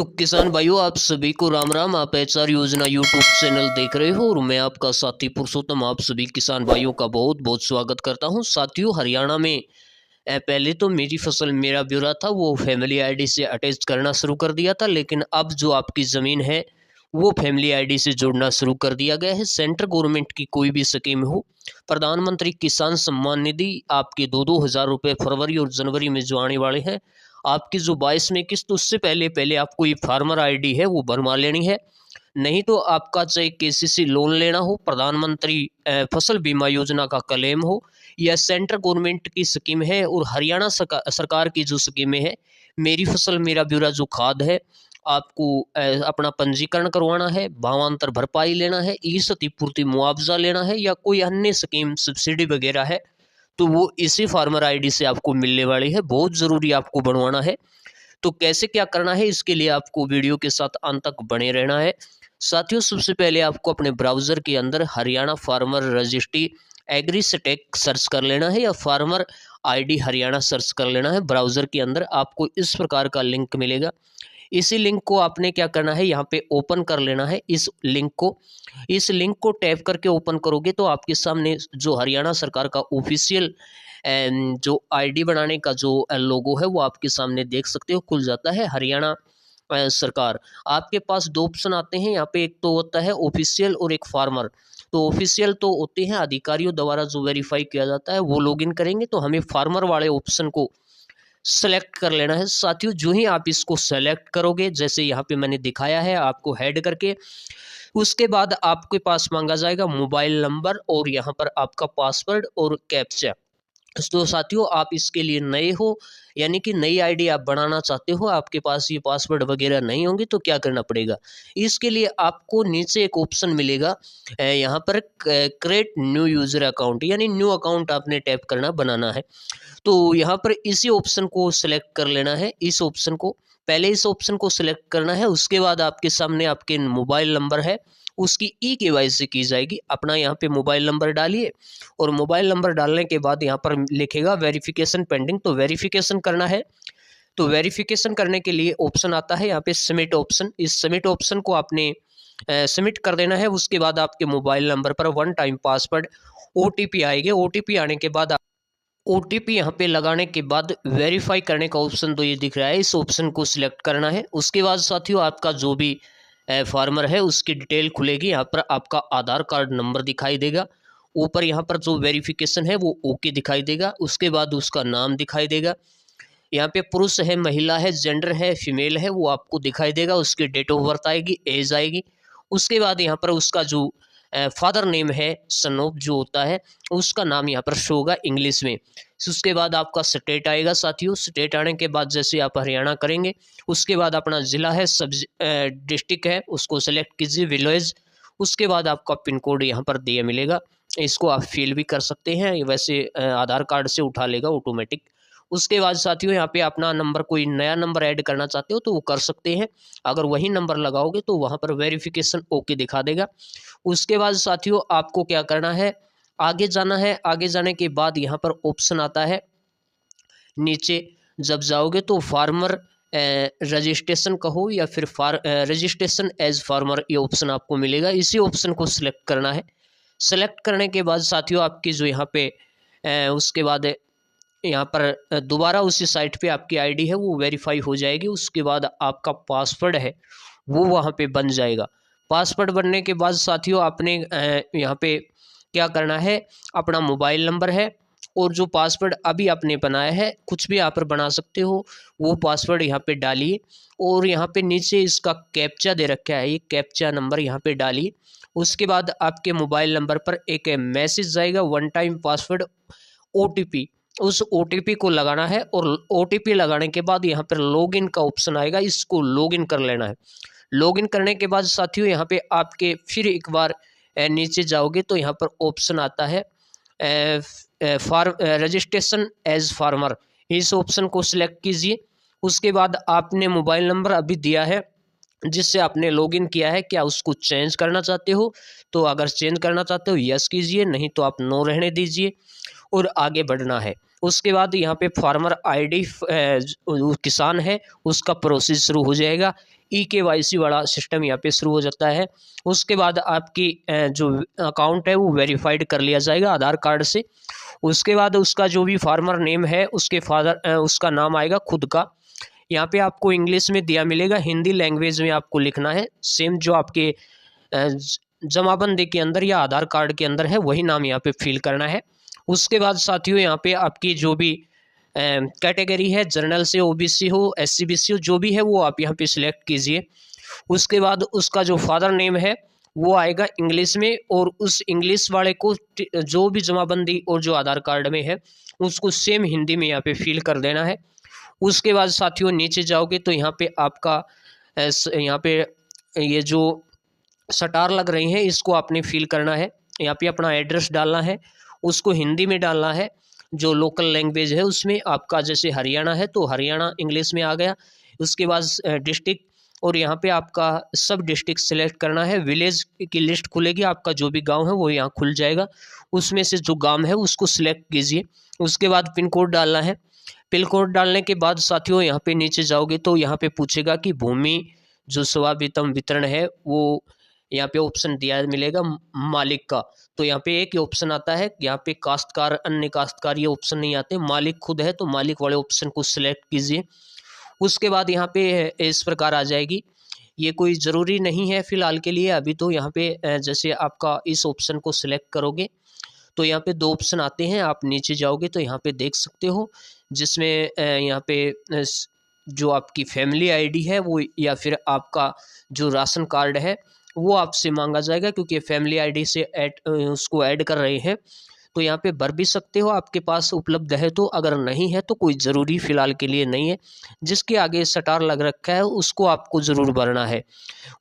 तो किसान भाइयों, आप सभी को राम राम। आप एचआर योजना यूट्यूब चैनल देख रहे हो और मैं आपका साथी पुरुषोत्तम आप सभी किसान भाइयों का बहुत बहुत स्वागत करता हूं। साथियों, हरियाणा में पहले तो मेरी फसल मेरा ब्यौरा था वो फैमिली आईडी से अटैच करना शुरू कर दिया था, लेकिन अब जो आपकी ज़मीन है वो फैमिली आईडी से जोड़ना शुरू कर दिया गया है। सेंट्रल गवर्नमेंट की कोई भी स्कीम हो, प्रधानमंत्री किसान सम्मान निधि आपके 2-2 हज़ार रुपये फरवरी और जनवरी में जो आने वाले हैं, आपकी जो 22 में किस्त, उससे पहले पहले आपको ये फार्मर आईडी है वो बनवा लेनी है। नहीं तो आपका चाहे केसीसी लोन लेना हो, प्रधानमंत्री फसल बीमा योजना का क्लेम हो, या सेंट्रल गवर्नमेंट की स्कीम है और हरियाणा सरकार की जो स्कीमें हैं, मेरी फसल मेरा ब्यौरा जो खाद है, आपको अपना पंजीकरण करवाना है, भावांतर भरपाई लेना है, ई क्षतिपूर्ति मुआवजा लेना है, या कोई अन्य स्कीम सब्सिडी वगैरह है, तो वो इसी फार्मर आईडी से आपको मिलने वाली है। बहुत ज़रूरी आपको बनवाना है। तो कैसे क्या करना है, इसके लिए आपको वीडियो के साथ अंत तक बने रहना है। साथियों, सबसे पहले आपको अपने ब्राउज़र के अंदर Haryana farmer registry AgriStack search कर लेना है, या फार्मर आईडी हरियाणा सर्च कर लेना है। ब्राउज़र के अंदर आपको इस प्रकार का लिंक मिलेगा। इसी लिंक को आपने क्या करना है, यहाँ पे ओपन कर लेना है। इस लिंक को टैप करके ओपन करोगे तो आपके सामने जो हरियाणा सरकार का ऑफिशियल जो आईडी बनाने का जो लोगो है वो आपके सामने देख सकते हो, खुल जाता है। हरियाणा सरकार, आपके पास दो ऑप्शन आते हैं यहाँ पे। एक तो होता है ऑफिशियल और एक फार्मर। तो ऑफिशियल तो होते हैं अधिकारियों द्वारा जो वेरीफाई किया जाता है, वो लॉगिन करेंगे। तो हमें फार्मर वाले ऑप्शन को सेलेक्ट कर लेना है। साथियों, जो ही आप इसको सेलेक्ट करोगे, जैसे यहाँ पे मैंने दिखाया है आपको हेड करके, उसके बाद आपके पास मांगा जाएगा मोबाइल नंबर और यहाँ पर आपका पासवर्ड और कैप्चा। तो साथियों, आप इसके लिए नए हो, यानी कि नई आईडी आप बनाना चाहते हो, आपके पास ये पासवर्ड वगैरह नहीं होंगे, तो क्या करना पड़ेगा, इसके लिए आपको नीचे एक ऑप्शन मिलेगा यहाँ पर क्रिएट न्यू यूज़र अकाउंट, यानी न्यू अकाउंट आपने टैप करना बनाना है। तो यहाँ पर इसी ऑप्शन को सिलेक्ट कर लेना है। इस ऑप्शन को सिलेक्ट करना है। उसके बाद आपके सामने आपके मोबाइल नंबर है, उसकी ई-केवाईसी की जाएगी। अपना यहाँ पे मोबाइल नंबर डालिए और मोबाइल नंबर डालने के बाद यहाँ पर लिखेगा वेरिफिकेशन पेंडिंग, तो वेरिफिकेशन करना है। तो वेरिफिकेशन करने के लिए ऑप्शन आता है यहाँ पे सबमिट ऑप्शन। इस सबमिट ऑप्शन को आपने सबमिट कर देना है। उसके बाद आपके मोबाइल नंबर पर वन टाइम पासवर्ड ओटीपी आएगी। ओटीपी आने के बाद ओटीपी यहाँ पे लगाने के बाद वेरीफाई करने का ऑप्शन तो ये दिख रहा है, इस ऑप्शन को सिलेक्ट करना है। उसके बाद साथियों, आपका जो भी फार्मर है उसकी डिटेल खुलेगी। यहाँ पर आपका आधार कार्ड नंबर दिखाई देगा। ऊपर यहाँ पर जो वेरिफिकेशन है वो ओके दिखाई देगा। उसके बाद उसका नाम दिखाई देगा। यहाँ पे पुरुष है, महिला है, जेंडर है, फीमेल है, वो आपको दिखाई देगा। उसकी डेट ऑफ बर्थ आएगी, एज आएगी। उसके बाद यहाँ पर उसका जो फादर नेम है, सन ऑफ जो होता है, उसका नाम यहाँ पर शो होगा इंग्लिश में। उसके बाद आपका स्टेट आएगा। साथियों, स्टेट आने के बाद जैसे आप हरियाणा करेंगे, उसके बाद अपना ज़िला है, सब डिस्ट्रिक्ट है, उसको सेलेक्ट कीजिए, विलेज। उसके बाद आपका पिन कोड यहाँ पर दिया मिलेगा, इसको आप फिल भी कर सकते हैं, वैसे आधार कार्ड से उठा लेगा ऑटोमेटिक। उसके बाद साथियों, यहाँ पे अपना नंबर, कोई नया नंबर ऐड करना चाहते हो तो वो कर सकते हैं। अगर वही नंबर लगाओगे तो वहाँ पर वेरिफिकेशन ओके दिखा देगा। उसके बाद साथियों, आपको क्या करना है, आगे जाना है। आगे जाने के बाद यहाँ पर ऑप्शन आता है, नीचे जब जाओगे तो फार्मर रजिस्ट्रेशन कहो या फिर रजिस्ट्रेशन एज फार्मर, ये ऑप्शन आपको मिलेगा। इसी ऑप्शन को सिलेक्ट करना है। सेलेक्ट करने के बाद साथियों, आपकी जो यहाँ पे उसके बाद यहाँ पर दोबारा उसी साइट पे आपकी आईडी है वो वेरीफाई हो जाएगी। उसके बाद आपका पासवर्ड है वो वहाँ पे बन जाएगा। पासवर्ड बनने के बाद साथियों, आपने यहाँ पे क्या करना है, अपना मोबाइल नंबर है और जो पासवर्ड अभी आपने बनाया है, कुछ भी यहाँ पर बना सकते हो, वो पासवर्ड यहाँ पे डालिए। और यहाँ पे नीचे इसका कैप्चा दे रखा है, ये कैप्चा नंबर यहाँ पे डालिए। उसके बाद आपके मोबाइल नंबर पर एक मैसेज जाएगा, वन टाइम पासवर्ड ओटीपी, उस ओटीपी को लगाना है। और ओटीपी लगाने के बाद यहाँ पर लॉगिन का ऑप्शन आएगा, इसको लॉगिन कर लेना है। लॉगिन करने के बाद साथियों, यहाँ पे आपके फिर एक बार नीचे जाओगे तो यहाँ पर ऑप्शन आता है रजिस्ट्रेशन एज फार्मर, इस ऑप्शन को सिलेक्ट कीजिए। उसके बाद आपने मोबाइल नंबर अभी दिया है जिससे आपने लॉगिन किया है, क्या उसको चेंज करना चाहते हो, तो अगर चेंज करना चाहते हो यस कीजिए, नहीं तो आप नो रहने दीजिए और आगे बढ़ना है। उसके बाद यहाँ पे फार्मर आईडी किसान है उसका प्रोसेस शुरू हो जाएगा। EKYC वाला सिस्टम यहाँ पे शुरू हो जाता है। उसके बाद आपकी जो अकाउंट है वो वेरीफाइड कर लिया जाएगा आधार कार्ड से। उसके बाद उसका जो भी फार्मर नेम है उसके उसका नाम आएगा खुद का। यहाँ पे आपको इंग्लिश में दिया मिलेगा, हिंदी लैंग्वेज में आपको लिखना है। सेम जो आपके जमाबंदी के अंदर या आधार कार्ड के अंदर है वही नाम यहाँ पे फिल करना है। उसके बाद साथियों यहाँ पे आपकी जो भी कैटेगरी है, जनरल से OBC हो, SC BC हो, जो भी है वो आप यहाँ पे सिलेक्ट कीजिए। उसके बाद उसका जो फादर नेम है वो आएगा इंग्लिश में, और उस इंग्लिश वाले को जो भी जमाबंदी और जो आधार कार्ड में है उसको सेम हिंदी में यहाँ पे फिल कर देना है। उसके बाद साथियों नीचे जाओगे तो यहाँ पे आपका यहाँ पे ये जो स्टार लग रही हैं इसको आपने फिल करना है। यहाँ पे अपना एड्रेस डालना है, उसको हिंदी में डालना है, जो लोकल लैंग्वेज है उसमें। आपका जैसे हरियाणा है तो हरियाणा इंग्लिश में आ गया। उसके बाद डिस्ट्रिक्ट, और यहाँ पे आपका सब डिस्ट्रिक्ट सेलेक्ट करना है। विलेज की लिस्ट खुलेगी, आपका जो भी गांव है वो यहाँ खुल जाएगा। उसमें से जो गांव है उसको सिलेक्ट कीजिए। उसके बाद पिन कोड डालना है। पिन कोड डालने के बाद साथियों यहाँ पे नीचे जाओगे तो यहाँ पे पूछेगा कि भूमि जो स्वामित्व वितरण है वो यहाँ पे ऑप्शन दिया मिलेगा मालिक का। तो यहाँ पे एक ही ऑप्शन आता है, यहाँ पे काश्तकार अन्य काश्तकार ये ऑप्शन नहीं आते। मालिक खुद है तो मालिक वाले ऑप्शन को सिलेक्ट कीजिए। उसके बाद यहाँ पे इस प्रकार आ जाएगी। ये कोई ज़रूरी नहीं है फ़िलहाल के लिए अभी। तो यहाँ पे जैसे आपका इस ऑप्शन को सिलेक्ट करोगे तो यहाँ पे 2 ऑप्शन आते हैं। आप नीचे जाओगे तो यहाँ पे देख सकते हो, जिसमें यहाँ पे जो आपकी फैमिली आईडी है वो, या फिर आपका जो राशन कार्ड है वो आपसे मांगा जाएगा, क्योंकि फैमिली आईडी से उसको ऐड कर रहे हैं। तो यहाँ पे भर भी सकते हो आपके पास उपलब्ध है तो, अगर नहीं है तो कोई ज़रूरी फ़िलहाल के लिए नहीं है। जिसके आगे स्टार लग रखा है उसको आपको ज़रूर भरना है।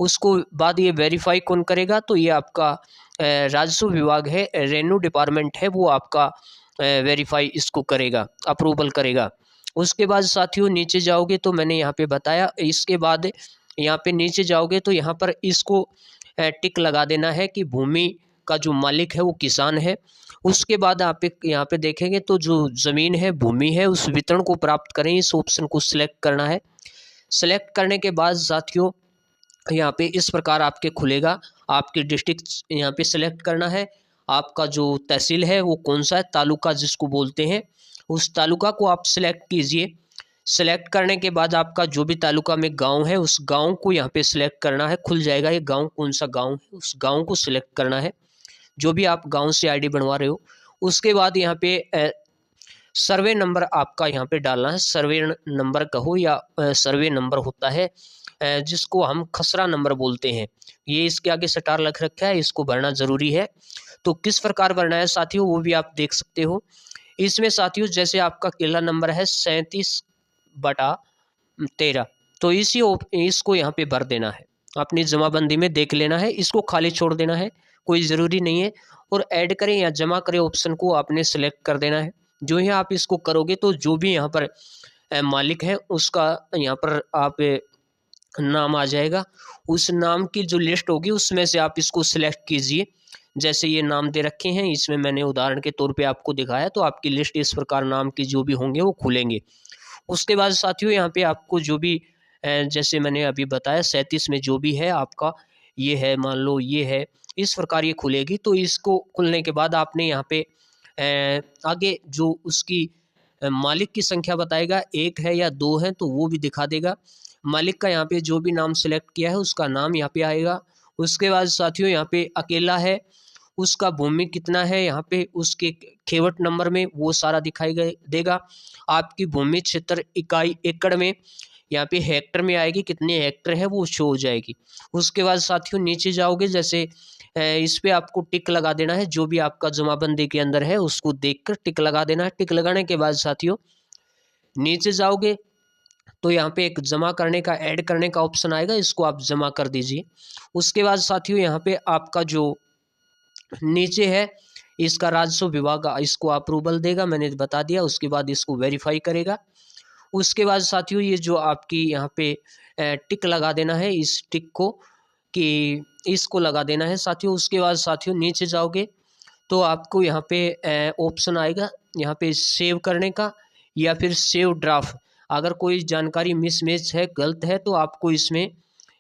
उसको बाद ये वेरीफाई कौन करेगा, तो ये आपका राजस्व विभाग है, रेवेन्यू डिपार्टमेंट है, वो आपका वेरीफाई इसको करेगा, अप्रूवल करेगा। उसके बाद साथियों नीचे जाओगे तो मैंने यहाँ पे बताया। इसके बाद यहाँ पे नीचे जाओगे तो यहाँ पर इसको टिक लगा देना है कि भूमि का जो मालिक है वो किसान है। उसके बाद आप यहाँ पे देखेंगे तो जो ज़मीन है, भूमि है, उस वितरण को प्राप्त करें, इस ऑप्शन को सिलेक्ट करना है। सिलेक्ट करने के बाद साथियों यहाँ पे इस प्रकार आपके खुलेगा। आपके डिस्ट्रिक्ट यहाँ पे सिलेक्ट करना है। आपका जो तहसील है वो कौन सा है, तालुका जिसको बोलते हैं, उस तालुका को आप सिलेक्ट कीजिए। सेलेक्ट करने के बाद आपका जो भी तालुका में गांव है उस गांव को यहाँ पे सिलेक्ट करना है। खुल जाएगा ये गांव कौन सा गांव है, उस गांव को सिलेक्ट करना है, जो भी आप गांव से आईडी बनवा रहे हो। उसके बाद यहाँ पे सर्वे नंबर आपका यहाँ पे डालना है। सर्वे नंबर कहो या सर्वे नंबर होता है जिसको हम खसरा नंबर बोलते हैं। ये इसके आगे स्टार लग रखा है, इसको भरना ज़रूरी है। तो किस प्रकार भरना है साथियों वो भी आप देख सकते हो। इसमें साथियों जैसे आपका किला नंबर है 37/13, तो इसको यहाँ पे भर देना है। अपनी जमाबंदी में देख लेना है, इसको खाली छोड़ देना है, कोई ज़रूरी नहीं है। और ऐड करें या जमा करें ऑप्शन को आपने सेलेक्ट कर देना है। जो ही आप इसको करोगे तो जो भी यहाँ पर मालिक है उसका यहाँ पर आप नाम आ जाएगा। उस नाम की जो लिस्ट होगी उसमें से आप इसको सिलेक्ट कीजिए। जैसे ये नाम दे रखे हैं, इसमें मैंने उदाहरण के तौर पे आपको दिखाया, तो आपकी लिस्ट इस प्रकार नाम की जो भी होंगे वो खुलेंगे। उसके बाद साथियों यहाँ पे आपको जो भी जैसे मैंने अभी बताया 37 में जो भी है आपका ये है, मान लो ये है, इस प्रकार ये खुलेगी। तो इसको खुलने के बाद आपने यहाँ पे आगे जो उसकी मालिक की संख्या बताएगा, 1 है या 2 है तो वो भी दिखा देगा। मालिक का यहाँ पे जो भी नाम सेलेक्ट किया है उसका नाम यहाँ पे आएगा। उसके बाद साथियों यहाँ पे अकेला है, उसका भूमि कितना है, यहाँ पे उसके खेवट नंबर में वो सारा दिखाई देगा। आपकी भूमि क्षेत्र इकाई एकड़ में, यहाँ पे हेक्टर में आएगी, कितने हेक्टर है वो शो हो जाएगी। उसके बाद साथियों नीचे जाओगे, जैसे इस पे आपको टिक लगा देना है। जो भी आपका जमाबंदी के अंदर है उसको देखकर टिक लगा देना है। टिक लगाने के बाद साथियों नीचे जाओगे तो यहाँ पे एक जमा करने का, ऐड करने का ऑप्शन आएगा, इसको आप जमा कर दीजिए। उसके बाद साथियों यहाँ पे आपका जो नीचे है इसका राजस्व विभाग इसको अप्रूवल देगा, मैंने बता दिया। उसके बाद इसको वेरीफाई करेगा। उसके बाद साथियों ये जो आपकी यहाँ पे टिक लगा देना है, इस टिक को कि इसको लगा देना है साथियों। उसके बाद साथियों नीचे जाओगे तो आपको यहाँ पे ऑप्शन आएगा यहाँ पे सेव करने का या फिर सेव ड्राफ्ट। अगर कोई जानकारी मिसमैच है, गलत है, तो आपको इसमें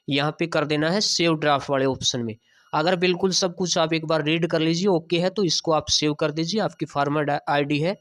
यहाँ पे कर देना है सेव ड्राफ्ट वाले ऑप्शन में। अगर बिल्कुल सब कुछ आप एक बार रीड कर लीजिए, ओके है, तो इसको आप सेव कर दीजिए। आपकी फार्मर आईडी है